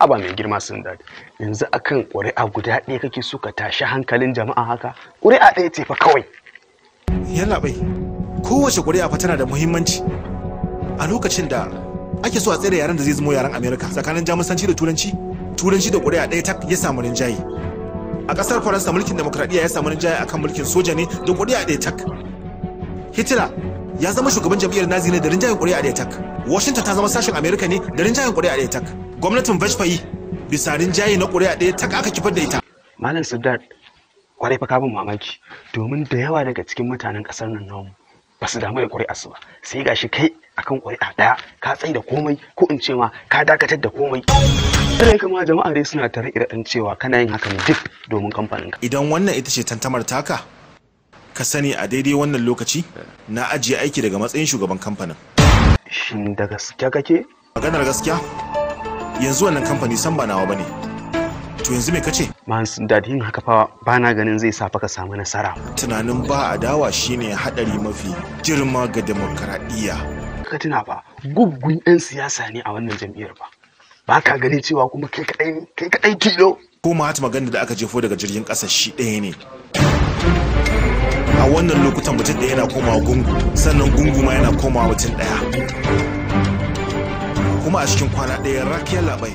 haba mai girma sun dadi yanzu akan ƙuri'a guda ɗaya kake so ka tashi hankalin jama'a haka? Ƙuri'a ɗaya ce fa kawai. Yalla bai, kowace ƙuri'a fa tana da muhimmanci. A lokacin da ake so a tsere yaren da zai zama yaren Amerika tsakanin Jamusanci da Turanci da ƙuri'a ɗaya tak ya samu rinjaye. A ƙasar Faransa mulkin demokradiyya ya samu rinjaye akan mulkin soja ne da ƙuri'a ɗaya tak. Hitler ya zama shugaban jam'iyyar Nazi ne da rinjayen ƙuri'a ɗaya tak. Washington ta zama sashen Amerika ne da rinjayen ƙuri'a ɗaya tak. Gwamnatin Vashfayi bisa rinjaye na ƙuri'a ɗaya tak aka kifar da ita. Malam Sadat, kwarai fa ka bin mamaki domin da yawa daga cikin mutanen ƙasar nan namu ba su damu da ƙuri'a su ba. Sai gashi kai akan ƙuri'a ɗaya ka tsai da komai ko in ce ma ka dakatar da komai. Sai kuma jama'a dai suna tare iraɗin cewa kana yin hakan duk domin kamfanin ka. Idan wannan ita ce tantamar taka, ka sani a daidai wannan lokaci na ajiye aiki daga matsayin shugaban kamfanin. Shin da gaske kake? Maganar gaskiya yanzu wannan kamfani san ba nawa bane. To yanzu me kace? Man da yin haka fa bana ganin zai sa ka samu nasara. Tunanin ba adawa shine hadari mafi girma ga demokradiyya. Ka tuna fa guggun 'yan siyasa ne a wannan jam'iyyar ba. Ba ka ganin cewa kuma kai kadai tilo. Ko Mahatma Gandhi da aka jefo daga jirgin ƙasa shi ɗaya ne. A wannan lokutan mutum ɗaya yana komawa gungu, sannan gungu ma yana komawa mutum ɗaya. Kuma a cikin kwana ɗaya rak ya labai